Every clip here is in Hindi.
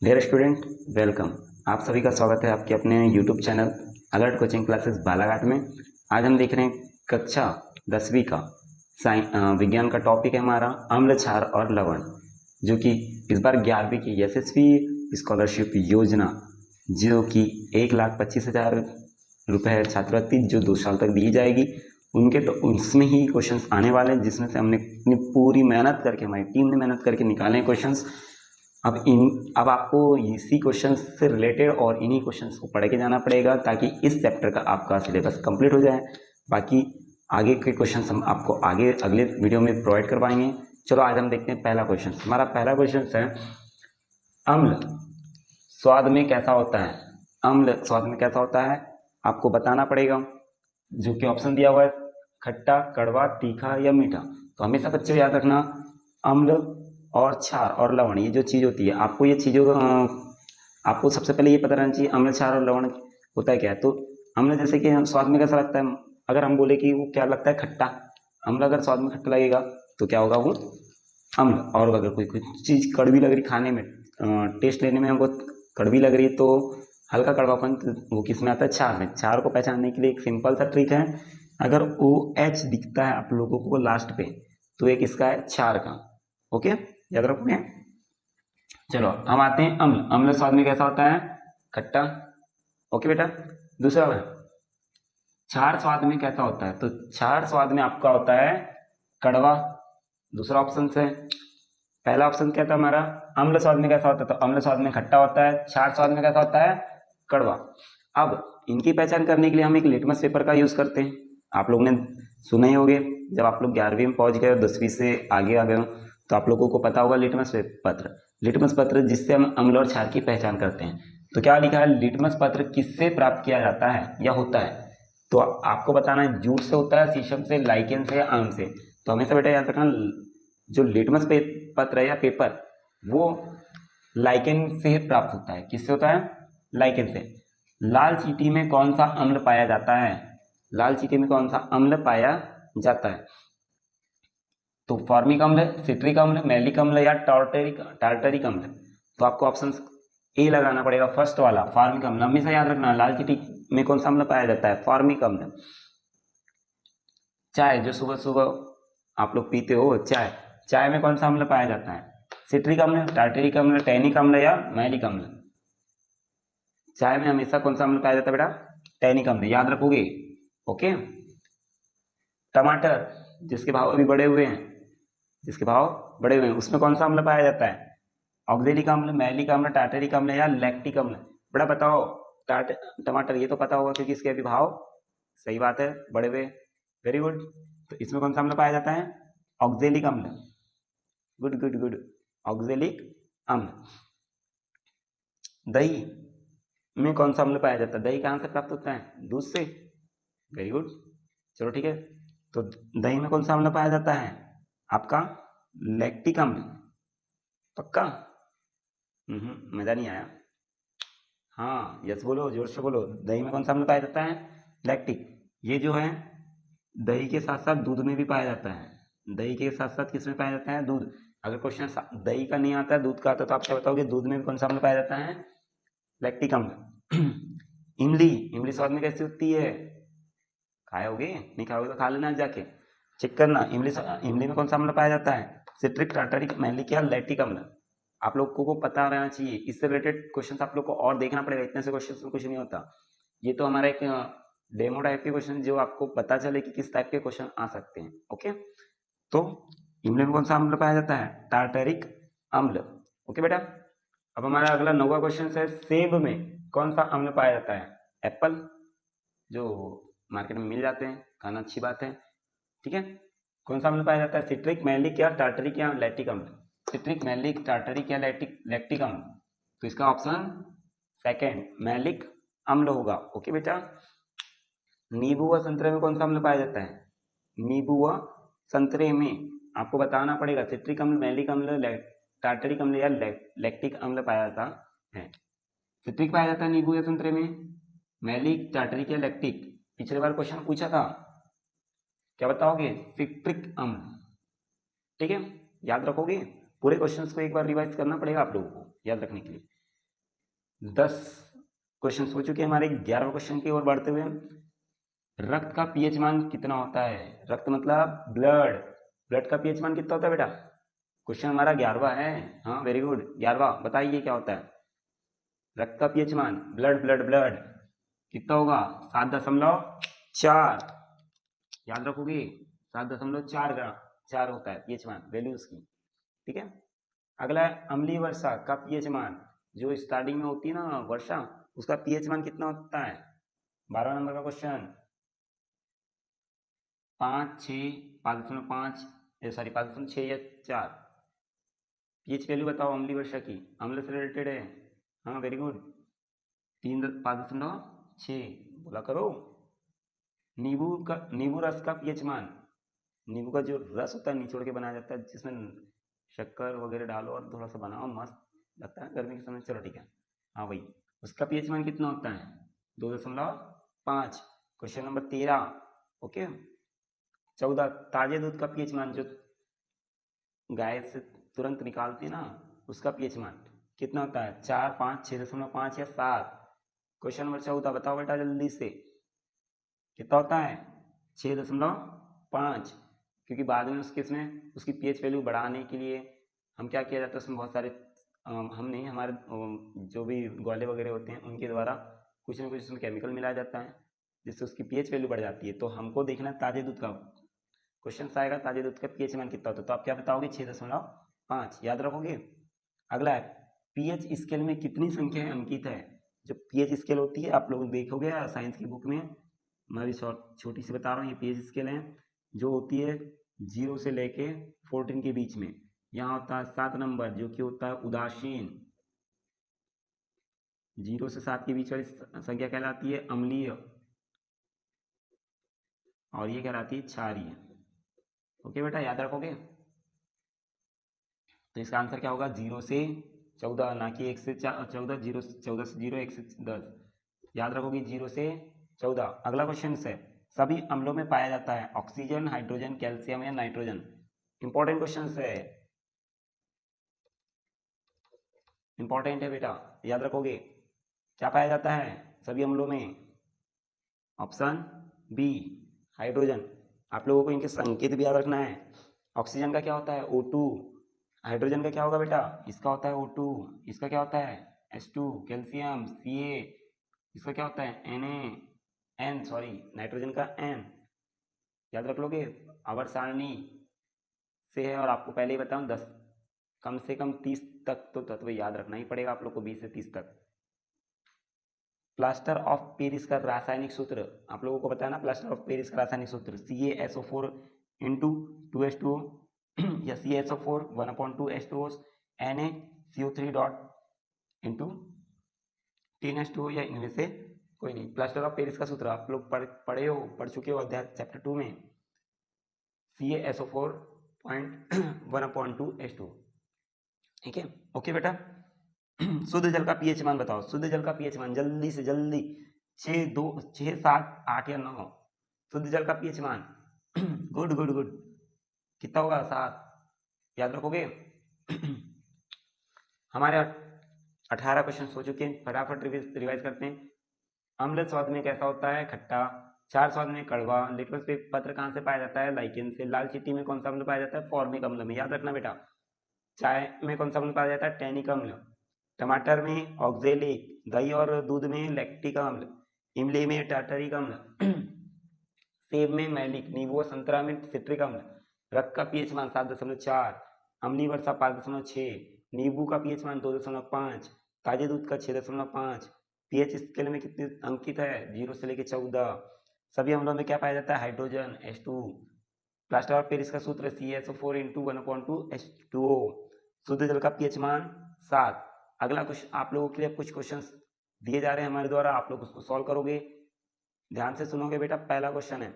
Dear student, welcome. आप सभी का स्वागत है आपके अपने YouTube channel alert coaching classes Balaghat में। आज हम देख रहे हैं कक्षा 10वीं का विज्ञान का टॉपिक है हमारा अम्ल, क्षार और लवण, जो कि इस बार 11वीं की यशस्वी स्कॉलरशिप योजना, जो कि 1,25,000 रुपये छात्रवृत्ति जो 2 साल तक दी जाएगी, उनके तो उसमें ही क्वेश्चंस आने वाले हैं, जिसमें से हमने अपनी पूरी मेहनत करके, हमारी टीम ने मेहनत करके निकाले हैं क्वेश्चंस। अब आपको इसी क्वेश्चन से रिलेटेड और इन्हीं क्वेश्चंस को पढ़ के जाना पड़ेगा, ताकि इस चैप्टर का आपका सिलेबस कंप्लीट हो जाए। बाकी आगे के क्वेश्चंस हम आपको आगे अगले वीडियो में प्रोवाइड करवाएंगे। चलो आज हम देखते हैं पहला क्वेश्चन। हमारा पहला क्वेश्चन है, अम्ल स्वाद में कैसा होता है। अम्ल स्वाद में कैसा होता है आपको बताना पड़ेगा, जो कि ऑप्शन दिया हुआ है खट्टा, कड़वा, तीखा या मीठा। तो हमेशा बच्चे याद रखना, अम्ल और क्षार और लवण, ये जो चीज़ होती है, आपको ये चीज़ों आपको सबसे पहले ये पता रहना चाहिए अम्ल, क्षार और लवण होता है क्या है। तो अम्ल जैसे कि स्वाद में कैसा लगता है, अगर हम बोले कि वो क्या लगता है खट्टा, अम्ल अगर स्वाद में खट्टा लगेगा तो क्या होगा वो अम्ल। और अगर कोई चीज़ कड़वी लग रही खाने में, टेस्ट लेने में हमको कड़वी लग रही है, तो हल्का कड़वापन वो किस में आता है, क्षार में। क्षार को पहचानने के लिए एक सिंपल सा ट्रिक है, अगर OH दिखता है आप लोगों को लास्ट पे, तो एक इसका है क्षार का। ओके, याद रखोगे। चलो हम आते हैं अम्ल। अम्ल स्वाद में कैसा होता है, खट्टा। ओके बेटा। दूसरा है क्षार स्वाद में कैसा होता है, तो क्षार स्वाद में आपका होता है कड़वा। दूसरा ऑप्शन से, पहला ऑप्शन क्या था हमारा, अम्ल स्वाद में कैसा होता है, तो अम्ल स्वाद में खट्टा होता है, क्षार स्वाद में कैसा होता है, कड़वा। अब इनकी पहचान करने के लिए हम एक लिटमस पेपर का यूज करते हैं। आप लोग ने सुने ही होंगे, जब आप लोग 11वीं में पहुंच गए और 10वीं से आगे आ गए हो, तो आप लोगों को पता होगा लिटमस पत्र। लिटमस पत्र जिससे हम अम्ल और क्षार की पहचान करते हैं। तो क्या लिखा है, लिटमस पत्र किससे प्राप्त किया जाता है या होता है, तो आपको बताना है जूट से होता है, शीशम से, लाइकेन से या आम से। तो हमेशा बेटा याद रखना, जो लिटमस पत्र है या पेपर, वो लाइकेन से प्राप्त होता है। किससे होता है, लाइकेन से। लाल चींटी में कौन सा अम्ल पाया जाता है, लाल चींटी में कौन सा अम्ल पाया जाता है, तो फॉर्मिक अम्ल, सिट्रिक अम्ल, मैलिक अम्ल या टार्टरिक अम्ल। तो आपको ऑप्शन ए लगाना पड़ेगा, फर्स्ट वाला फॉर्मिक अम्ल। हमेशा याद रखना, लाल चींटी में कौन सा अम्ल पाया जाता है, फॉर्मिक अम्ल। चाय जो सुबह सुबह आप लोग पीते हो, चाय, चाय में कौन सा अम्ल पाया जाता है, सिट्रिक अम्ल, टार्टरिक अम्ल, टैनिक अम्ल या मैलिक अम्ल। चाय में हमेशा कौन सा अम्ल पाया जाता है बेटा, टैनिक अम्ल, याद रखोगे। ओके। टमाटर जिसके भाव अभी बढ़े हुए हैं, जिसके भाव बढ़े हुए हैं, उसमें कौन सा अम्ल पाया जाता है, ऑक्जेलिक अम्ल, मैलिक अम्ल, टार्टरिक अम्ल या लैक्टिक अम्ल। बेटा बताओ, टमाटर ये तो पता होगा क्योंकि इसके अभी भाव, सही बात है, बढ़े हुए। Very good. तो इसमें कौन सा अम्ल पाया जाता है, ऑक्जेलिक अम्ल। गुड गुड गुड, ऑक्जेलिक अम्ल। दही में कौन सा अम्ल पाया जाता है, दही कहाँ से प्राप्त होता है, दूध से। Very good. चलो ठीक है, तो दही में कौन सा अम्ल पाया जाता है आपका, लैक्टिक अम्ल। पक्का। मजा नहीं आया। हाँ यस बोलो, जोर से बोलो, दही में कौन सा अम्ल पाया जाता है, लैक्टिक। ये जो है दही के साथ साथ दूध में भी पाया जाता है, दही के साथ साथ किस में पाया जाता है, दूध। अगर क्वेश्चन दही का नहीं आता है, दूध का आता है, तो आप क्या बताओगे, दूध में भी कौन सा अम्ल पाया जाता है, लैक्टिक अम्ल। इमली, इमली स्वाद में कैसी होती है, खाओगे, नहीं खाओगे तो खा लेना जाके, चेक करना। इमली में कौन सा अम्ल पाया जाता है, सिट्रिक, टार्टरिक, मैलिक या लैक्टिक अम्ल। आप लोगों को पता रहना चाहिए। इससे रिलेटेड क्वेश्चन आप लोग को और देखना पड़ेगा, इतने से क्वेश्चन में कुछ नहीं होता। ये तो हमारा एक डेमो टाइप के क्वेश्चन, जो आपको पता चले कि किस टाइप के क्वेश्चन आ सकते हैं। ओके, तो इमली में कौन सा अम्ल पाया जाता है, टार्टरिक अम्ल। ओके बेटा। अब हमारा अगला 9वां क्वेश्चन है, सेब में कौन सा अम्ल पाया जाता है, एप्पल, जो मार्केट में मिल जाते हैं, खाना अच्छी बात है, ठीक है। कौन सा अम्ल पाया जाता है, सिट्रिक, मैलिक या टार्टरिक या लैक्टिक अम्ल। सिट्रिक, मैलिक, टार्टरिक या लैक्टिक अम्ल। तो इसका ऑप्शन सेकंड मैलिक अम्ल होगा। ओके बेटा। नींबू व संतरे में कौन सा अम्ल पाया जाता है, नींबू व संतरे में आपको बताना पड़ेगा, सिट्रिक अम्ल, मैलिक अम्ल, टार्टरिक अम्ल या लैक्टिक अम्ल पाया जाता है। सिट्रिक पाया जाता है नींबू या संतरे में, मैलिक, टार्टरिक या लैक्टिक। पिछले बार क्वेश्चन पूछा था, क्या बताओगे, सिट्रिक अम्ल। ठीक है, याद रखोगे। पूरे क्वेश्चंस को एक बार रिवाइज करना पड़ेगा आप लोगों को याद रखने के लिए। 10 क्वेश्चन हो चुके हैं हमारे। 11वें क्वेश्चन की ओर बढ़ते हुए, रक्त का पीएच मान कितना होता है? रक्त मतलब ब्लड। ब्लड का पीएच मान कितना होता है बेटा? क्वेश्चन हमारा 11वां है। हाँ वेरी गुड, 11वां। बताइए क्या होता है रक्त का पीएच मान? ब्लड ब्लड ब्लड कितना होगा? 7.4। याद रखोगे, 7.4 ग्राम 4 होता है पीएच मान, वैल्यू उसकी। ठीक है। अगला है अम्लीय वर्षा का पीएच मान। जो स्टार्टिंग में होती है ना वर्षा, उसका पीएच मान कितना होता है? 12 नंबर का क्वेश्चन। 5, 6, 5.5, सॉरी 5.6 या 4। पीएच वैल्यू बताओ अम्लीय वर्षा की, अम्ल से रिलेटेड है। हाँ वेरी गुड, 5.6 बोला करो। नींबू रस का पीएच मान। नींबू का जो रस होता है निचोड़ के बनाया जाता है, जिसमें शक्कर वगैरह डालो और थोड़ा सा बनाओ, मस्त लगता है गर्मी के समय। चलो ठीक है, हाँ भाई, उसका पीएच मान कितना होता है? 2.5। Question number 13। ओके। 14, ताजे दूध का पीएच मान, जो गाय से तुरंत निकालते हैं ना, उसका पीएच मान कितना होता है? 4, 5, 6.5 या 7? क्वेश्चन नंबर 14 बताओ बेटा जल्दी से, कितना होता है? 6.5। क्योंकि बाद में उसके इसमें उसकी पीएच वैल्यू बढ़ाने के लिए हम क्या किया जाता है, उसमें बहुत सारे हम नहीं, हमारे जो भी ग्वाले वगैरह होते हैं उनके द्वारा कुछ ना कुछ उसमें केमिकल मिलाया जाता है, जिससे उसकी पीएच वैल्यू बढ़ जाती है। तो हमको देखना है ताजे दूध का क्वेश्चन आएगा, ताजे दूध का पीएच मान कितना होता है, तो आप क्या बताओगे? 6.5 याद रखोगे। अगला है पीएच स्केल में कितनी संख्याएं अंकित है? जो पीएच स्केल होती है आप लोग देखोगे साइंस की बुक में, मैं भी छोटी सी बता रहा हूँ। ये पीएच स्केल है जो होती है 0 से लेके 14 के बीच में। यहाँ होता है 7 नंबर, जो कि होता है उदासीन। 0 से 7 के बीच वाली संख्या कहलाती है अम्लीय, और ये कहलाती है क्षारीय। ओके बेटा, याद रखोगे। तो इसका आंसर क्या होगा? 0 से 14, ना कि 1 से 14। 14 से 0, 1 से 10। याद रखोगे 0 से 14। अगला क्वेश्चन है, सभी अम्लों में पाया जाता है ऑक्सीजन, हाइड्रोजन, कैल्शियम या नाइट्रोजन? इंपॉर्टेंट क्वेश्चन है, इंपॉर्टेंट है बेटा, याद रखोगे। क्या पाया जाता है सभी अम्लों में? Option B hydrogen. आप लोगों को इनके संकेत भी याद रखना है। ऑक्सीजन का क्या होता है? O2। हाइड्रोजन का क्या होगा बेटा? इसका होता है O2। इसका क्या होता है? H2। Calcium Ca। इसका क्या होता है? Na। सॉरी, नाइट्रोजन का N। याद रख लोगे, आवर्त सारणी से है। और आपको पहले ही बताऊं 10 कम से कम 30 तक तो तत्व याद रखना ही पड़ेगा आप लोग को, 20 से 30 तक। प्लास्टर ऑफ पेरिस का रासायनिक सूत्र आप लोगों को बताया ना, प्लास्टर ऑफ पेरिस का रासायनिक सूत्र CaSO4 इंटू 2H2O या CaSO4 1/2H2O NaCO3 dot into 10H2O, या इनमें से कोई नहीं। प्लास्टर ऑफ पेरिस का सूत्र आप लोग पढ़ चुके हो अध्याय चैप्टर 2 में, CaSO4 1/2H2O। ठीक है, ओके बेटा। शुद्ध जल का पीएच मान बताओ, शुद्ध जल का पीएच मान जल्दी से जल्दी। 6, 2, 6, 7, 8 या 9? शुद्ध जल का पीएच मान गुड गुड गुड, कितना होगा? 7। याद रखोगे। हमारे 18 क्वेश्चन हो चुके हैं, फटाफट रिवाइज करते हैं। अम्ल स्वाद में कैसा होता है? खट्टा। क्षार स्वाद में कड़वा। लिटमस पत्र कहाँ से पाया जाता है? लाइकेन से। लाल चींटी में कौन सा अम्ल पाया जाता है? फॉर्मिक अम्ल में। याद रखना बेटा। चाय में कौन सा अम्ल पाया जाता है? टैनिक अम्ल। टमाटर में ऑक्जेलिक। दही और दूध में लैक्टिक अम्ल। इमली में टार्टरिक अम्ल। सेब में मैलिक। नींबू और संतरा में सिट्रिक अम्ल। रक्त का पीएच मान 7.4। अम्लीय वर्षा 5.6। नींबू का पीएच मान 2.5। ताजे दूध का 6.5। पीएच स्केल में कितने अंकित है? 0 से लेकर 14। सभी अम्लों में क्या पाया जाता है? Hydrogen H2। Plaster of Paris का सूत्र CaSO4 इंटू 1/2H2O। शुद्ध जल का पीएच मान 7। अगला कुछ आप लोगों के लिए कुछ क्वेश्चंस दिए जा रहे हैं हमारे द्वारा, आप लोग उसको सॉल्व करोगे, ध्यान से सुनोगे बेटा। पहला क्वेश्चन है,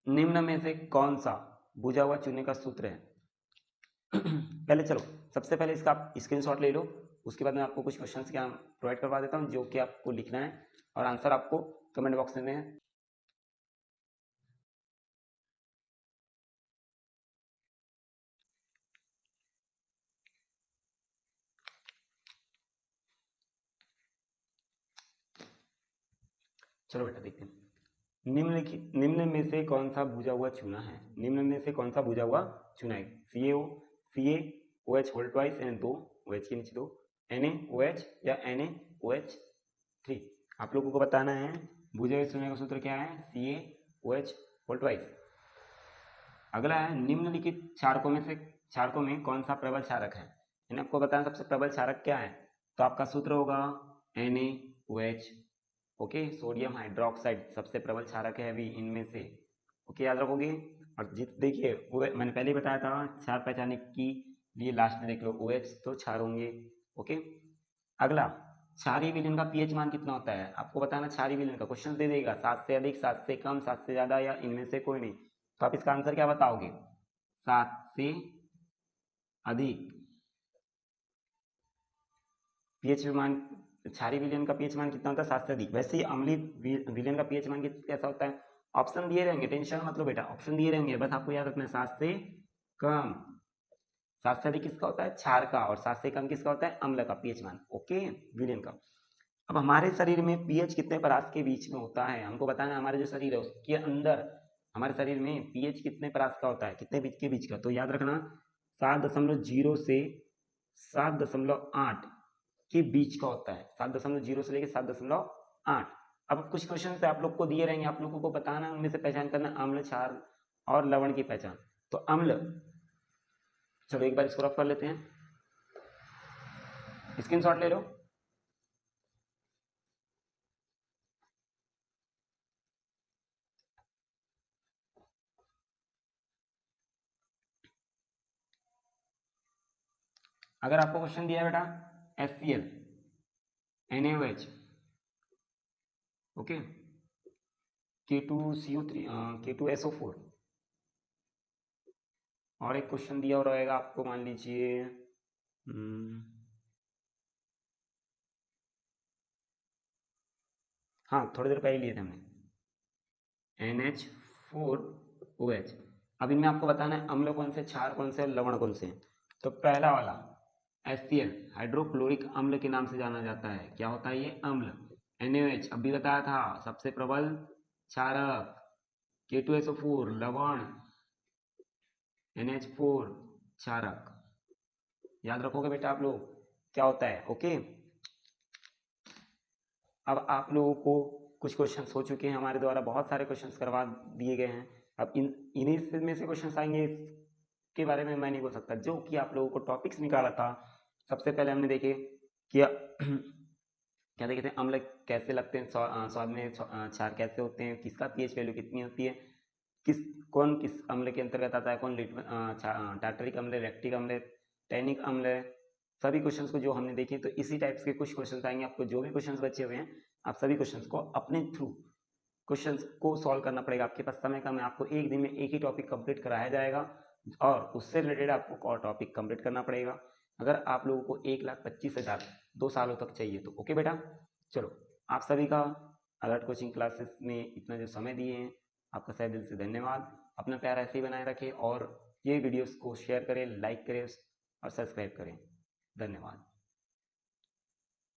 निम्न में से कौन सा बुझा हुआ चूने का सूत्र है? पहले चलो, सबसे पहले इसका आप स्क्रीनशॉट ले लो, उसके बाद मैं आपको कुछ क्वेश्चंस क्या प्रोवाइड करवा देता हूँ, जो कि आपको लिखना है और आंसर आपको कमेंट बॉक्स में चलो बेटा देखते हैं। निम्न में से कौन सा बुझा हुआ चूना है? निम्न में से कौन सा बुझा हुआ चूना है? CaOH होल ट्वाइस यानी 2 OH के नीचे 2, NaOH या NaOH3। आप लोगों को बताना है बुझे हुए चूने का सूत्र क्या है? CaOH whole twice. अगला है निम्नलिखित क्षारकों में कौन सा प्रबल क्षारक है? यानी आपको बताना सबसे प्रबल क्षारक क्या है, तो आपका सूत्र होगा NaOH। ओके, सोडियम हाइड्रोक्साइड सबसे प्रबल क्षारक है अभी इनमें से। ओके, याद रखोगे। और देखिए मैंने पहले ही बताया था क्षार पहचानने की लिए लास्ट में देख लो OH तो क्षार होंगे। ओके, अगला क्षारीय विलयन का पीएच मान कितना होता है? आपको बताना क्षारीय विलयन का, क्वेश्चन दे देगा 7 से अधिक, 7 से कम, 7 से ज्यादा या इनमें से कोई नहीं। तो आप इसका आंसर क्या बताओगे? 7 से अधिक पीएच मान, क्षारीय विलयन का पीएच मान कितना होता है? 7 से अधिक। वैसे ही अम्लीय विलयन का पीएच मान कैसा होता है? ऑप्शन दिए रहेंगे, टेंशन मत लो बेटा, ऑप्शन दिए रहेंगे, बस आपको याद रखना है 7 से कम। 7 से अधिक किसका होता है? क्षार का। और 7 से कम किसका होता है? अम्ल का पीएच मान। ओके, विलयन का। अब हमारे शरीर में पीएच कितने परास के बीच में होता है? हमको बताना है हमारे जो शरीर है उसके अंदर हमारे शरीर में पीएच कितने परास का होता है, कितने बीच के बीच का? तो याद रखना 7.0 से 7.8 के बीच का होता है। 7.0 से लेकर 7.8। अब कुछ क्वेश्चन से आप लोग को दिए रहेंगे, आप लोगों को बताना उनमें से पहचान करना अम्ल, क्षार और लवण की पहचान। तो अम्ल, चलो एक बार इसको रफ कर लेते हैं, स्क्रीनशॉट ले लो। अगर आपको क्वेश्चन दिया है बेटा HCl, NaOH, okay, K2CO3, K2SO4, और एक क्वेश्चन दिया हो रहेगा आपको, मान लीजिए हाँ थोड़ी देर पहले लिए थे हमने, NH4OH। अब इनमें आपको बताना है अम्ल कौन से, क्षार कौन से और लवण कौन से। तो पहला वाला HCl हाइड्रोक्लोरिक अम्ल के नाम से जाना जाता है। क्या होता है ये? अम्ल। NaOH अभी बताया था सबसे प्रबल क्षारक। K2SO4 लवण, NH4 क्षारक। याद रखोगे बेटा आप लोग क्या होता है। ओके, अब आप लोगों को कुछ क्वेश्चंस हो चुके हैं हमारे द्वारा, बहुत सारे क्वेश्चंस करवा दिए गए हैं। अब इन्हीं में से क्वेश्चंस आएंगे, इसके बारे में मैं नहीं बोल सकता। जो कि आप लोगों को टॉपिक्स निकाला था, सबसे पहले हमने देखे कि क्या देखे थे, अम्ल कैसे लगते हैं स्वाद में, क्षार कैसे होते हैं, किसका पीएच वैल्यू कितनी होती है, कौन किस अम्ल के अंतर्गत आता है, कौन टार्टरिक अम्ल, लैक्टिक अम्ल, टैनिक अम्ल। सभी क्वेश्चंस को जो हमने देखे, तो इसी टाइप्स के कुछ क्वेश्चंस आएंगे आपको। जो भी क्वेश्चंस बचे हुए हैं आप सभी क्वेश्चंस को अपने थ्रू क्वेश्चंस को सॉल्व करना पड़ेगा। आपके पास समय कम है, आपको एक दिन में एक ही टॉपिक कंप्लीट कराया जाएगा और उससे रिलेटेड आपको और टॉपिक कंप्लीट करना पड़ेगा। अगर आप लोगों को 1,25,000 2 सालों तक चाहिए तो ओके बेटा। चलो, आप सभी का अलर्ट कोचिंग क्लासेस में इतना जो समय दिए हैं आपका सही दिल से धन्यवाद। अपना प्यार ऐसे ही बनाए रखें और ये वीडियोस को शेयर करें, लाइक करें और सब्सक्राइब करें। धन्यवाद।